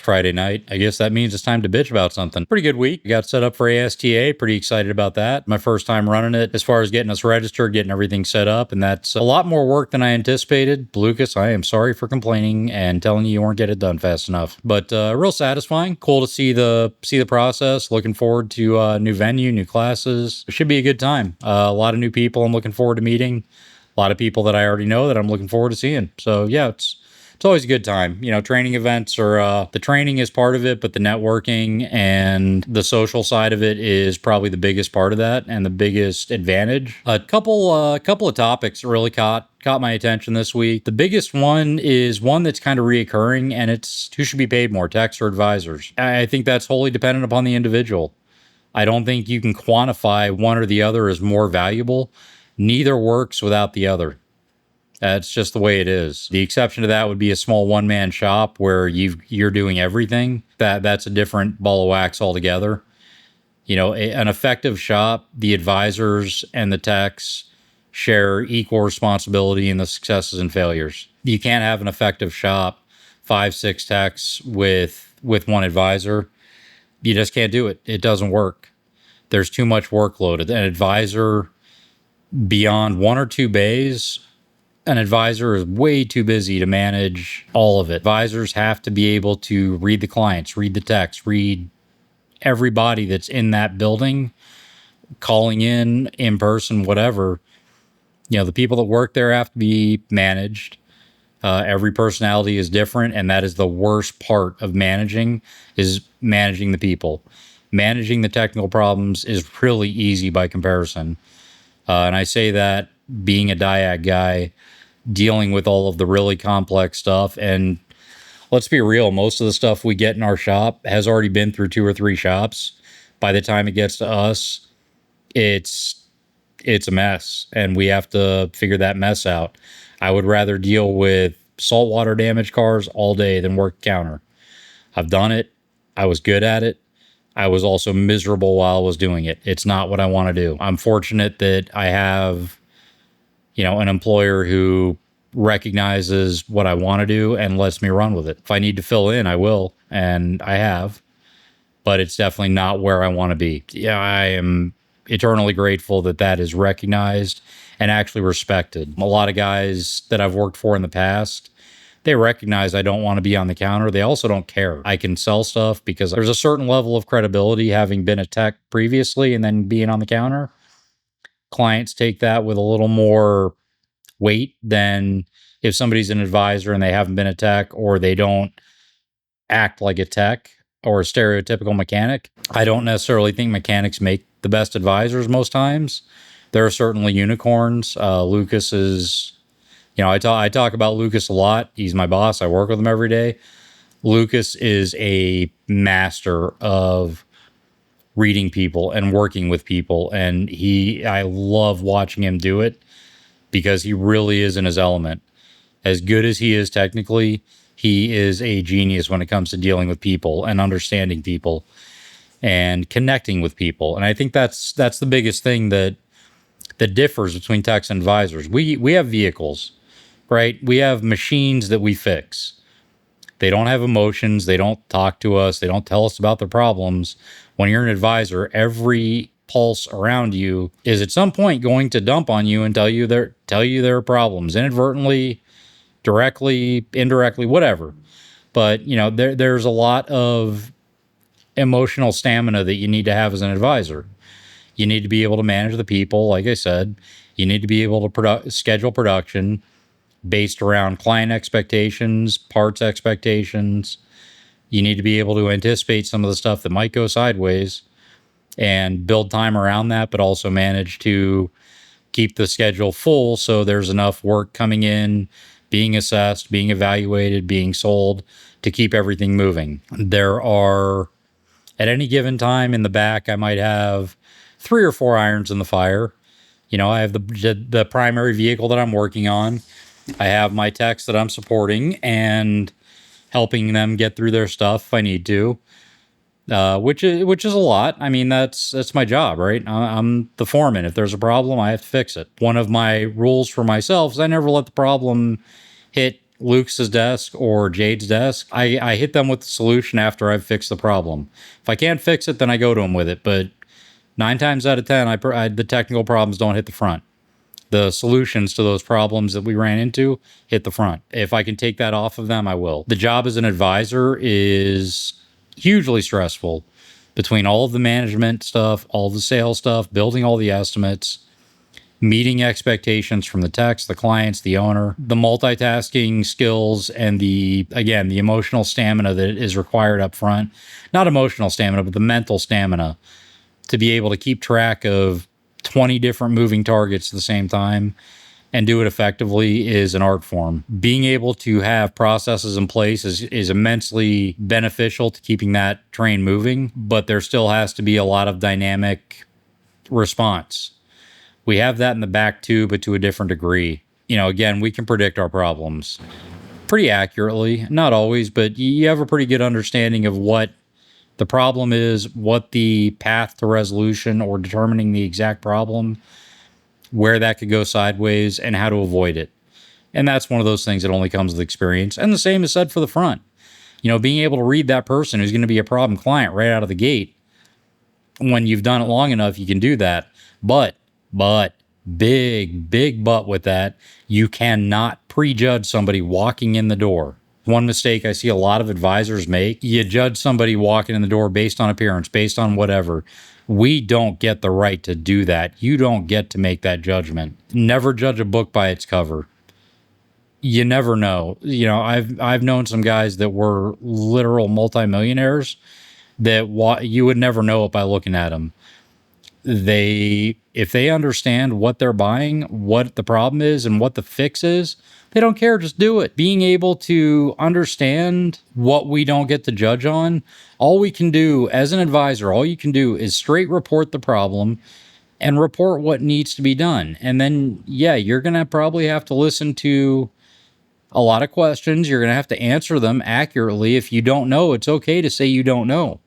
Friday night. I guess that means it's time to bitch about something. Pretty good week. Got set up for ASTA. Pretty excited about that. My first time running it as far as getting us registered, getting everything set up. And that's a lot more work than I anticipated. Lucas, I am sorry for complaining and telling you weren't getting it done fast enough. But real satisfying. Cool to see the process. Looking forward to new venue, new classes. It should be a good time. A lot of new people I'm looking forward to meeting. A lot of people that I already know that I'm looking forward to seeing. So yeah, it's always a good time. You know, training events are, the training is part of it, but the networking and the social side of it is probably the biggest part of that and the biggest advantage. A couple of topics really caught my attention this week. The biggest one is one that's kind of reoccurring, and it's who should be paid more, techs or advisors. I think that's wholly dependent upon the individual. I don't think you can quantify one or the other as more valuable. Neither works without the other. That's just the way it is. The exception to that would be a small one-man shop where you're doing everything. That's a different ball of wax altogether. You know, an effective shop, the advisors and the techs share equal responsibility in the successes and failures. You can't have an effective shop, 5-6 techs with one advisor. You just can't do it. It doesn't work. There's too much workload. An advisor beyond 1 or 2 bays, an advisor is way too busy to manage all of it. Advisors have to be able to read the clients, read the techs, read everybody that's in that building, calling in person, whatever. You know, the people that work there have to be managed. Every personality is different, and that is the worst part of managing, is managing the people. Managing the technical problems is really easy by comparison. And I say that being a DIAC guy, dealing with all of the really complex stuff. And let's be real, most of the stuff we get in our shop has already been through 2 or 3 shops. By the time it gets to us, it's a mess, and we have to figure that mess out. I would rather deal with saltwater damage cars all day than work counter. I've done it. I was good at it. I was also miserable while I was doing it. It's not what I want to do. I'm fortunate that I have, you know, an employer who recognizes what I want to do and lets me run with it. If I need to fill in, I will, and I have, but it's definitely not where I want to be. Yeah, I am eternally grateful that that is recognized and actually respected. A lot of guys that I've worked for in the past, they recognize I don't want to be on the counter. They also don't care. I can sell stuff because there's a certain level of credibility having been a tech previously and then being on the counter. Clients take that with a little more weight than if somebody's an advisor and they haven't been a tech, or they don't act like a tech or a stereotypical mechanic. I don't necessarily think mechanics make the best advisors most times. There are certainly unicorns. Lucas is, you know, I talk about Lucas a lot. He's my boss. I work with him every day. Lucas is a master of reading people and working with people. And I love watching him do it because he really is in his element. As good as he is technically, he is a genius when it comes to dealing with people and understanding people and connecting with people. And I think that's the biggest thing that differs between techs and advisors. We have vehicles, right? We have machines that we fix. They don't have emotions. They don't talk to us. They don't tell us about their problems. When you're an advisor, every pulse around you is at some point going to dump on you and tell you their problems, inadvertently, directly, indirectly, whatever. But you know, there's a lot of emotional stamina that you need to have as an advisor. You need to be able to manage the people, like I said. You need to be able to schedule production based around client expectations, parts expectations. You need to be able to anticipate some of the stuff that might go sideways and build time around that, but also manage to keep the schedule full so there's enough work coming in, being assessed, being evaluated, being sold, to keep everything moving. There are, at any given time in the back, I might have 3 or 4 irons in the fire. You know, I have the primary vehicle that I'm working on. I have my techs that I'm supporting and helping them get through their stuff if I need to, which is a lot. I mean, that's my job, right? I'm the foreman. If there's a problem, I have to fix it. One of my rules for myself is I never let the problem hit Luke's desk or Jade's desk, I hit them with the solution after I've fixed the problem. If I can't fix it, then I go to them with it. But 9 times out of 10, the technical problems don't hit the front. The solutions to those problems that we ran into hit the front. If I can take that off of them, I will. The job as an advisor is hugely stressful between all of the management stuff, all the sales stuff, building all the estimates, meeting expectations from the techs, the clients, the owner, the multitasking skills, and the emotional stamina that is required up front. Not emotional stamina, but the mental stamina to be able to keep track of 20 different moving targets at the same time and do it effectively is an art form. Being able to have processes in place is immensely beneficial to keeping that train moving, but there still has to be a lot of dynamic response. We have that in the back too, but to a different degree. Again, we can predict our problems pretty accurately. Not always, but you have a pretty good understanding of what the problem is, what the path to resolution or determining the exact problem, where that could go sideways, and how to avoid it. And that's one of those things that only comes with experience. And the same is said for the front. Being able to read that person who's going to be a problem client right out of the gate. When you've done it long enough, you can do that. But, big but with that, you cannot prejudge somebody walking in the door. One mistake I see a lot of advisors make, you judge somebody walking in the door based on appearance, based on whatever. We don't get the right to do that. You don't get to make that judgment. Never judge a book by its cover. You never know. I've known some guys that were literal multimillionaires that you would never know it by looking at them. If they understand what they're buying, what the problem is, and what the fix is, they don't care. Just do it. Being able to understand what we don't get to judge on, all we can do as an advisor, all you can do is straight report the problem and report what needs to be done. And then, you're going to probably have to listen to a lot of questions. You're going to have to answer them accurately. If you don't know, it's okay to say you don't know.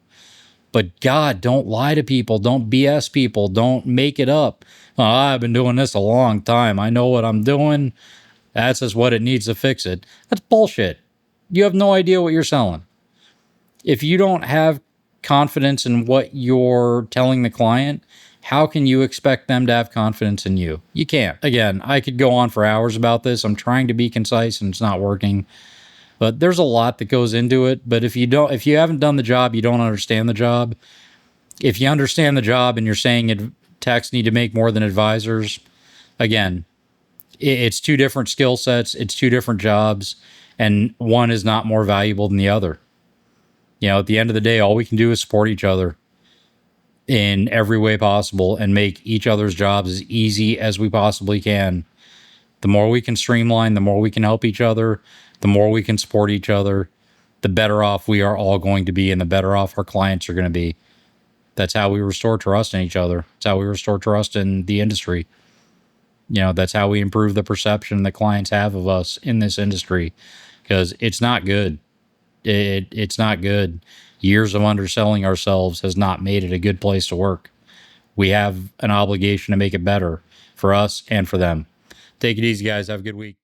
But God, don't lie to people. Don't BS people. Don't make it up. Oh, I've been doing this a long time. I know what I'm doing. That's just what it needs to fix it. That's bullshit. You have no idea what you're selling. If you don't have confidence in what you're telling the client, how can you expect them to have confidence in you? You can't. Again, I could go on for hours about this. I'm trying to be concise and it's not working. But there's a lot that goes into it. But if you haven't done the job, you don't understand the job. If you understand the job and you're saying techs need to make more than advisors, again, it's two different skill sets. It's two different jobs. And one is not more valuable than the other. At the end of the day, all we can do is support each other in every way possible and make each other's jobs as easy as we possibly can. The more we can streamline, the more we can help each other, the more we can support each other, the better off we are all going to be and the better off our clients are going to be. That's how we restore trust in each other. That's how we restore trust in the industry. That's how we improve the perception that clients have of us in this industry, because it's not good. It's not good. Years of underselling ourselves has not made it a good place to work. We have an obligation to make it better for us and for them. Take it easy, guys. Have a good week.